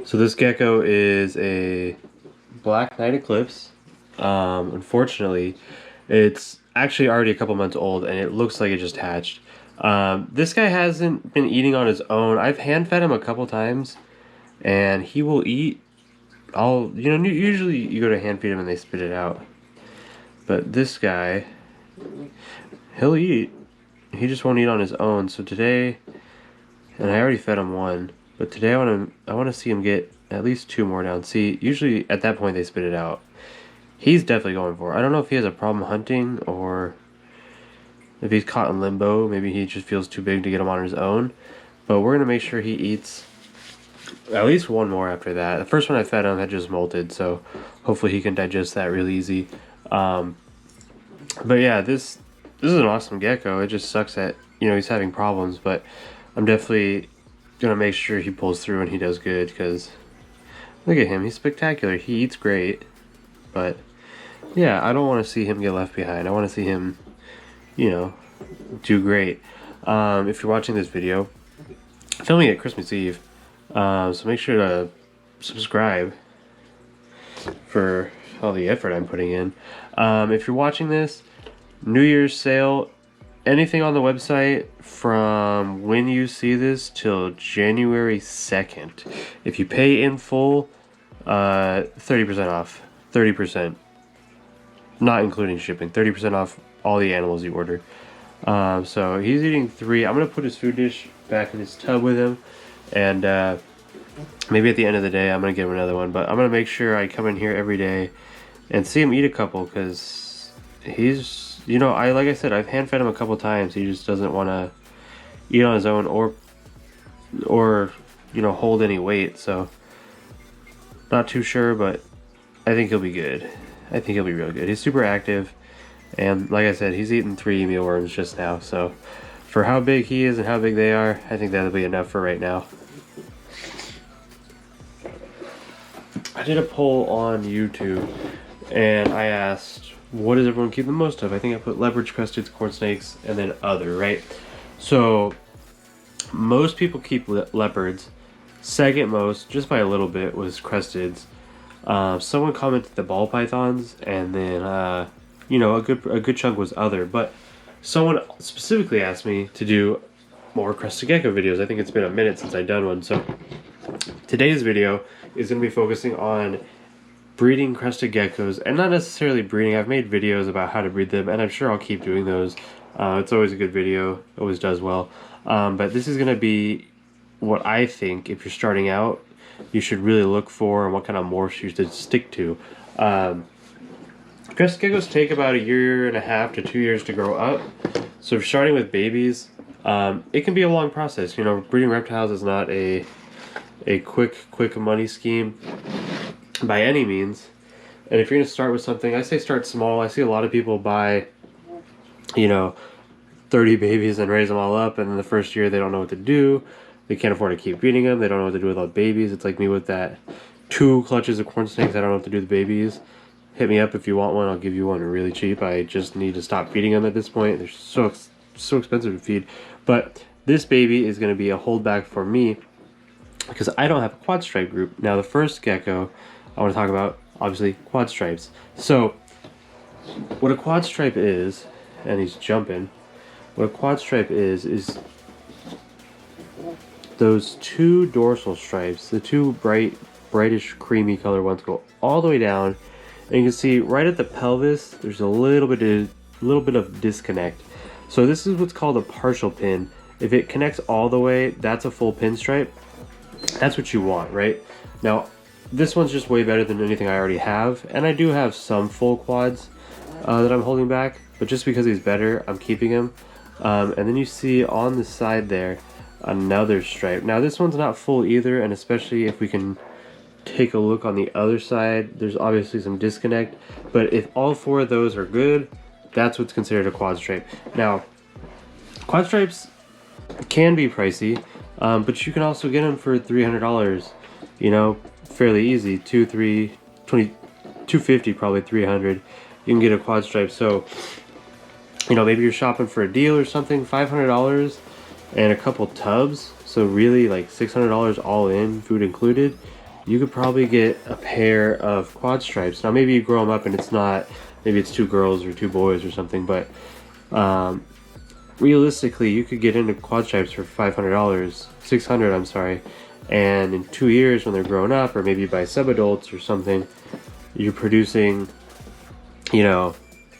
So this gecko is a black night eclipse. Unfortunately, it's actually already a couple months old and it looks like it just hatched. This guy hasn't been eating on his own. I've hand fed him a couple times and he will eat. Usually you go to hand feed him and they spit it out. But this guy, he'll eat. He just won't eat on his own. So today, and I already fed him one, but today I want to see him get at least 2 more down. See, usually at that point they spit it out. He's definitely going for it. I don't know if he has a problem hunting or if he's caught in limbo. Maybe he just feels too big to get him on his own. But we're gonna make sure he eats at least 1 more after that. The first one I fed him had just molted, so hopefully he can digest that real easy. But yeah, this is an awesome gecko. It just sucks that he's having problems, but I'm definitely gonna make sure he pulls through and he does good, because look at him, he's spectacular. He eats great, but yeah, I don't want to see him get left behind. I want to see him, do great. If you're watching this video, filming it Christmas Eve, so make sure to subscribe for all the effort I'm putting in. If you're watching this, New Year's sale, anything on the website from when you see this till January 2nd. If you pay in full, 30% off. 30%. Not including shipping. 30% off all the animals you order. So he's eating 3. I'm going to put his food dish back in his tub with him. And maybe at the end of the day I'm going to give him another one. But I'm going to make sure I come in here every day and see him eat a couple, because he's... like I said, I've hand fed him a couple times. He just doesn't want to eat on his own or hold any weight. So not too sure, but I think he'll be good. I think he'll be real good. He's super active, and like I said, he's eaten 3 mealworms just now. So for how big he is and how big they are, I think that'll be enough for right now. I did a poll on YouTube and I asked, what does everyone keep the most of? I think I put leopards, cresteds, corn snakes, and then other, right? So most people keep leopards. Second most, just by a little bit, was cresteds. Someone commented the ball pythons, and then a good chunk was other. But someone specifically asked me to do more crested gecko videos. I think it's been a minute since I've done one. So today's video is going to be focusing on breeding crested geckos, and not necessarily breeding. I've made videos about how to breed them, and I'm sure I'll keep doing those. It's always a good video, always does well. But this is going to be what I think, if you're starting out, you should really look for, and what kind of morphs you should stick to. Crested geckos take about 1.5 to 2 years to grow up. So if you're starting with babies, it can be a long process. Breeding reptiles is not a quick money scheme by any means. And if you're going to start with something, I say start small. I see a lot of people buy 30 babies and raise them all up, and then the first year they don't know what to do. They can't afford to keep feeding them. They don't know what to do with all the babies. It's like me with that 2 clutches of corn snakes. I don't know what to do with the babies. Hit me up if you want one. I'll give you one really cheap. I just need to stop feeding them at this point. They're so expensive to feed. But this baby is going to be a holdback for me because I don't have a quad stripe group. Now the first gecko I want to talk about, obviously, quad stripes. So what a quad stripe is, and he's jumping, what a quad stripe is those 2 dorsal stripes, the 2 brightish creamy color ones, go all the way down, and you can see right at the pelvis there's a little bit of disconnect. So this is what's called a partial pin. If it connects all the way, that's a full pinstripe. That's what you want, right? Now this one's just way better than anything I already have, and I do have some full quads that I'm holding back, but just because he's better, I'm keeping him. And then you see on the side there another stripe. Now this one's not full either, and especially if we can take a look on the other side, there's obviously some disconnect, but if all 4 of those are good, that's what's considered a quad stripe. Now quad stripes can be pricey, but you can also get them for $300, fairly easy. 250, probably 300. You can get a quad stripe. So maybe you're shopping for a deal or something, $500 and a couple tubs, so really like $600 all in, food included. you could probably get a pair of quad stripes. Now maybe you grow them up and it's not, maybe it's 2 girls or 2 boys or something, but realistically you could get into quad stripes for $500, 600, I'm sorry, and in 2 years when they're grown up, or maybe by sub-adults or something, you're producing, you know,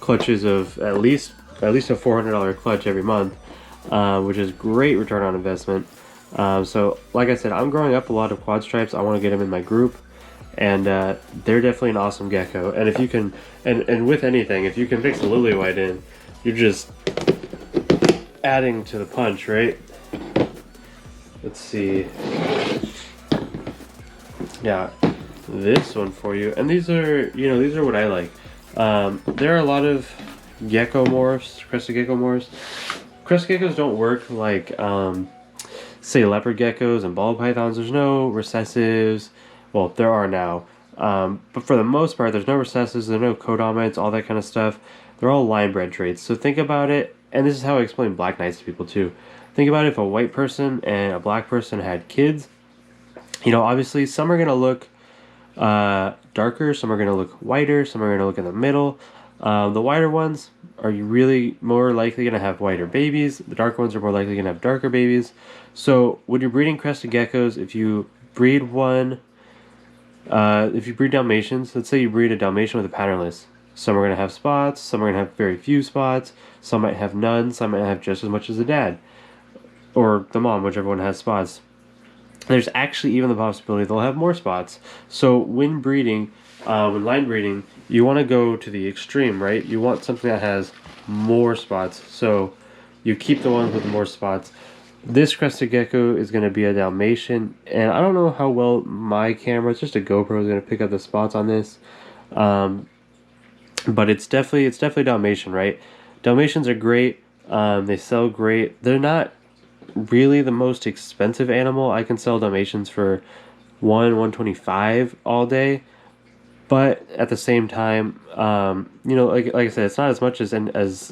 clutches of at least a $400 clutch every month, which is great return on investment. So like I said, I'm growing up a lot of quad stripes. I want to get them in my group, and they're definitely an awesome gecko. And if you can, and with anything, if you can fix a lily white in, you're just adding to the punch, right? Let's see. Yeah, this one for you. And these are, you know, these are what I like. There are a lot of gecko morphs, crested gecko morphs. Crested geckos don't work like, say, leopard geckos and ball pythons. There's no recessives. Well, there are now. But for the most part, there's no recessives, there's no codominants, all that kind of stuff. They're all line bred traits. So think about it, and this is how I explain black knights to people too. Think about it, if a white person and a black person had kids, you know, obviously some are going to look darker, some are going to look whiter, some are going to look in the middle. The whiter ones are really more likely going to have whiter babies. The darker ones are more likely going to have darker babies. So when you're breeding crested geckos, if you breed one, if you breed Dalmatians, let's say you breed a Dalmatian with a patternless, some are going to have spots, some are going to have very few spots, some might have none, some might have just as much as the dad, or the mom, whichever one has spots. There's actually even the possibility they'll have more spots. So when breeding, when line breeding, you want to go to the extreme, right? You want something that has more spots. So you keep the ones with more spots. This crested gecko is going to be a Dalmatian, and I don't know how well my camera, it's just a GoPro, is going to pick up the spots on this. But it's definitely Dalmatian, right? Dalmatians are great. They sell great. They're not really the most expensive animal. I can sell Dalmatians for $125 all day, but at the same time, you know, like I said, it's not as much as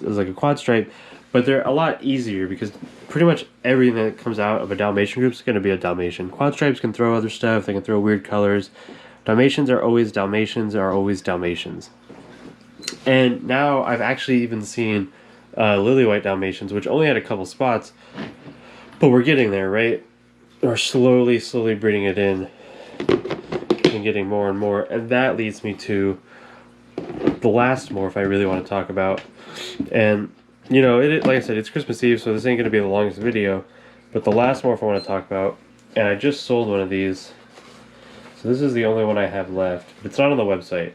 like a quad stripe, but they're a lot easier because pretty much everything that comes out of a Dalmatian group is going to be a Dalmatian. Quad stripes can throw other stuff. They can throw weird colors. Dalmatians are always Dalmatians. And now I've actually even seen lily white Dalmatians, which only had a couple spots, but we're getting there, right? We're slowly breeding it in and getting more and more. And that leads me to the last morph I really want to talk about. And, you know, like I said, it's Christmas Eve, so this ain't going to be the longest video. But the last morph I want to talk about, and I just sold one of these. So this is the only one I have left. But it's not on the website.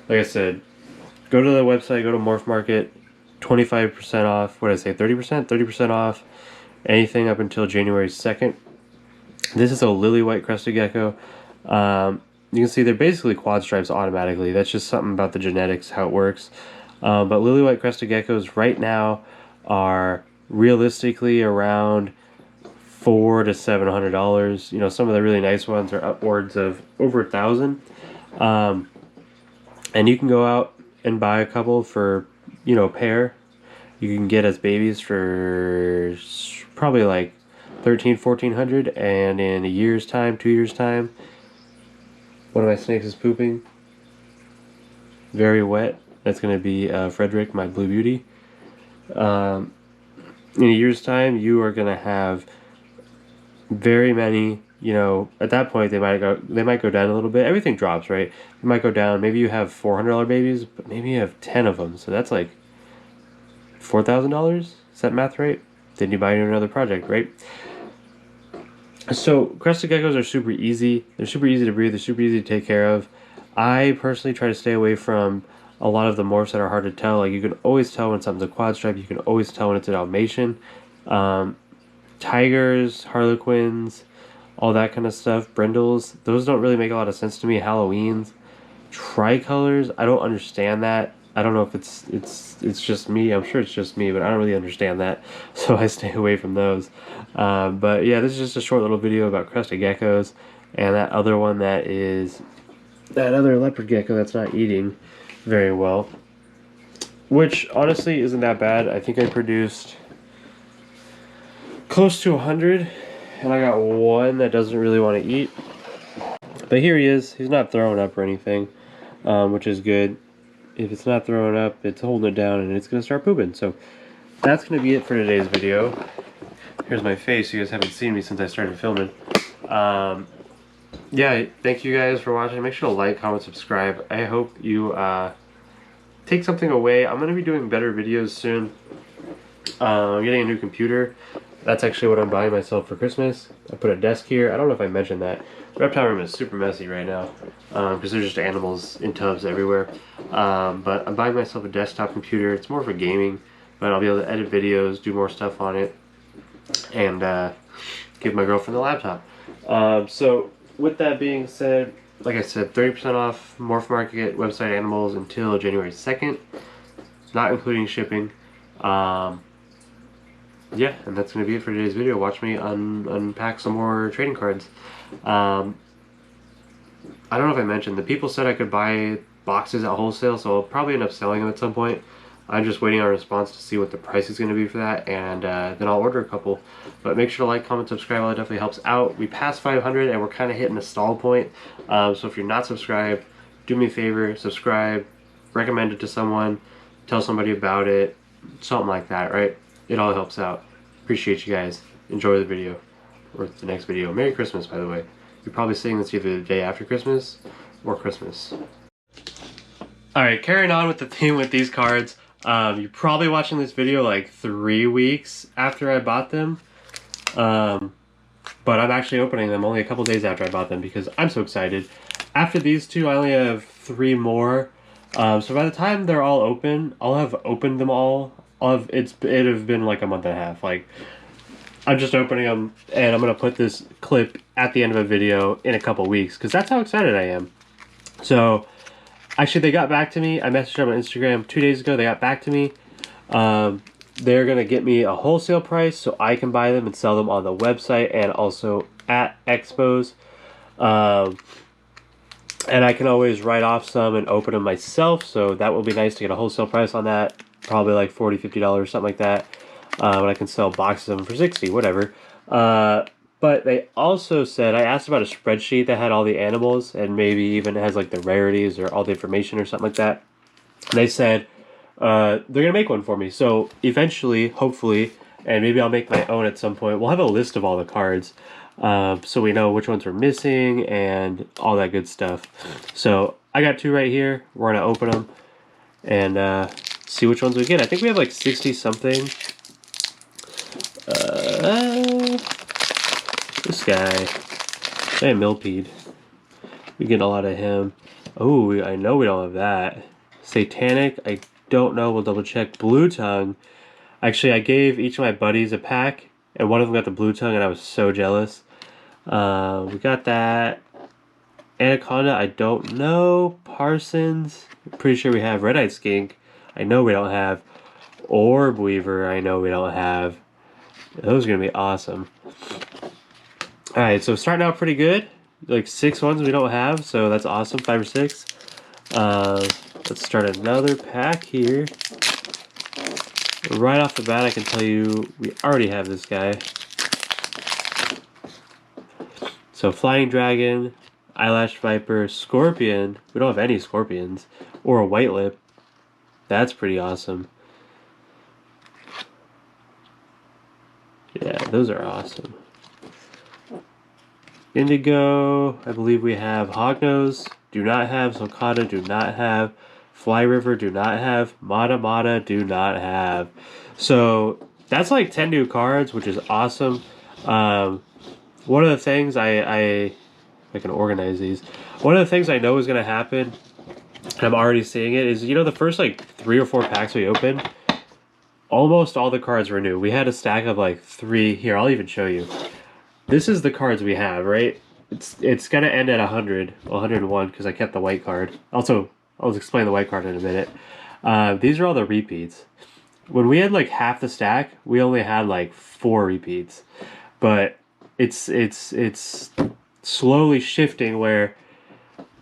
Like I said, go to the website, go to MorphMarket, 25% off. What did I say, 30%? 30% off. Anything up until January 2nd. This is a lily white crested gecko. You can see they're basically quad stripes automatically. That's just something about the genetics, how it works. But lily white crested geckos right now are realistically around $400 to $700. You know, some of the really nice ones are upwards of over $1,000. And you can go out and buy a couple for, you know, a pair. You can get as babies for probably like $1,300-$1,400, and in a year's time, 2 years' time, one of my snakes is pooping. Very wet. That's going to be Frederick, my blue beauty. In a year's time, you are going to have very many. You know, at that point they might go down a little bit. Everything drops, right? They might go down. Maybe you have $400 babies, but maybe you have 10 of them. So that's like $4,000. Is that math right? Then you buy another project, right? So crested geckos are super easy. They're super easy to breed. They're super easy to take care of. I personally try to stay away from a lot of the morphs that are hard to tell. Like, you can always tell when something's a quad stripe. You can always tell when it's a Dalmatian. Tigers, harlequins, all that kind of stuff. Brindles, those don't really make a lot of sense to me. Halloweens, tricolors, I don't understand that. I don't know if it's just me. I'm sure it's just me, but I don't really understand that, so I stay away from those. But yeah, this is just a short little video about crested geckos, and that other one that is that other leopard gecko that's not eating very well, which honestly isn't that bad. I think I produced close to 100, and I got one that doesn't really want to eat. But here he is. He's not throwing up or anything, which is good. If it's not throwing up, it's holding it down and it's going to start pooping. So that's going to be it for today's video. Here's my face. You guys haven't seen me since I started filming. Yeah, thank you guys for watching. Make sure to like, comment, subscribe. I hope you take something away. I'm going to be doing better videos soon. I'm getting a new computer. That's actually what I'm buying myself for Christmas. I put a desk here. I don't know if I mentioned that. The reptile room is super messy right now because there's just animals in tubs everywhere. But I'm buying myself a desktop computer. It's more for gaming, but I'll be able to edit videos, do more stuff on it, and give my girlfriend the laptop. So with that being said, like I said, 30% off MorphMarket website animals until January 2nd, not including shipping. Yeah, and that's going to be it for today's video. Watch me unpack some more trading cards. I don't know if I mentioned, the people said I could buy boxes at wholesale, so I'll probably end up selling them at some point. I'm just waiting on a response to see what the price is going to be for that, and then I'll order a couple. But make sure to like, comment, subscribe. All that definitely helps out. We passed 500 and we're kind of hitting a stall point. So if you're not subscribed, do me a favor, subscribe, recommend it to someone, tell somebody about it, something like that, right? It all helps out. Appreciate you guys. Enjoy the video, or the next video. Merry Christmas, by the way. You're probably seeing this either the day after Christmas or Christmas. Alright, carrying on with the theme with these cards. You're probably watching this video like 3 weeks after I bought them. But I'm actually opening them only a couple days after I bought them because I'm so excited. After these two, I only have 3 more. So by the time they're all open, I'll have opened them all. It'd have been like a month and a half. Like, I'm just opening them, and I'm gonna put this clip at the end of a video in a couple weeks because that's how excited I am. So, actually, they got back to me. I messaged them on Instagram 2 days ago. They got back to me. They're gonna get me a wholesale price so I can buy them and sell them on the website and also at expos. And I can always write off some and open them myself, so that will be nice to get a wholesale price on that. Probably like $40, $50, something like that. And I can sell boxes of them for $60, whatever. But they also said, I asked about a spreadsheet that had all the animals and maybe even has like the rarities or all the information or something like that. And they said they're going to make one for me. So eventually, hopefully, and maybe I'll make my own at some point, we'll have a list of all the cards. So we know which ones we're missing and all that good stuff. So I got 2 right here. We're going to open them and see which ones we get. I think we have like 60 something. This guy. Hey, Millipede. We get a lot of him. Oh, I know we don't have that. Satanic, I don't know. We'll double check. Blue Tongue. Actually, I gave each of my buddies a pack, and one of them got the Blue Tongue, and I was so jealous. We got that. Anaconda, I don't know. Parsons, pretty sure we have. Red-Eyed Skink, I know we don't have. Orb Weaver, I know we don't have. Those are going to be awesome. Alright, so starting out pretty good. Like 6 ones we don't have, so that's awesome. 5 or 6. Let's start another pack here. Right off the bat, I can tell you we already have this guy. So Flying Dragon, Eyelash Viper, Scorpion. We don't have any Scorpions. Or a White Lip. That's pretty awesome. Yeah, those are awesome. Indigo, I believe we have. Hognose, do not have. Sulcata, do not have. Fly River, do not have. Mata, do not have. So that's like 10 new cards, which is awesome. One of the things I can organize these. One of the things I know is going to happen, and I'm already seeing it, is, you know, the first like 3 or 4 packs we opened, almost all the cards were new. We had a stack of like 3. Here, I'll even show you. This is the cards we have, right? It's going to end at 100, 101, because I kept the white card. Also, I'll explain the white card in a minute. These are all the repeats. When we had like half the stack, we only had like 4 repeats. But it's slowly shifting where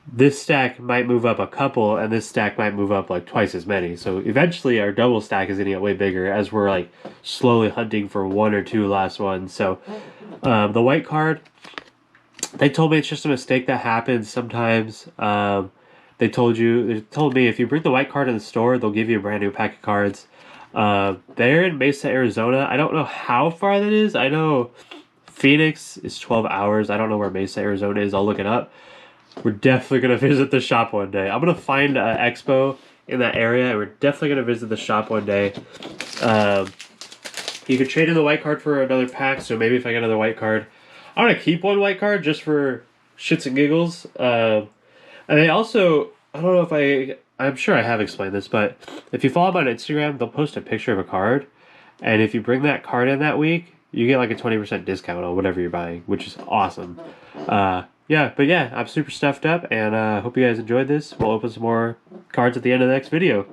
this stack might move up a couple and this stack might move up like twice as many. So eventually our double stack is going to get way bigger as we're like slowly hunting for 1 or 2 last ones. So the white card, They told me it's just a mistake that happens sometimes. They told me if you bring the white card in the store, they'll give you a brand new pack of cards. They're in Mesa, Arizona. I don't know how far that is. I know Phoenix is 12 hours. I don't know where Mesa, Arizona is. I'll look it up. We're definitely going to visit the shop one day. I'm going to find an expo in that area, and we're definitely going to visit the shop one day. You can trade in the white card for another pack, so maybe if I get another white card, I'm going to keep one white card just for shits and giggles. And they also, I don't know if I'm sure I have explained this, but if you follow them on Instagram, they'll post a picture of a card, and if you bring that card in that week, you get like a 20% discount on whatever you're buying, which is awesome. Yeah, I'm super stuffed up, and hope you guys enjoyed this. We'll open some more cards at the end of the next video.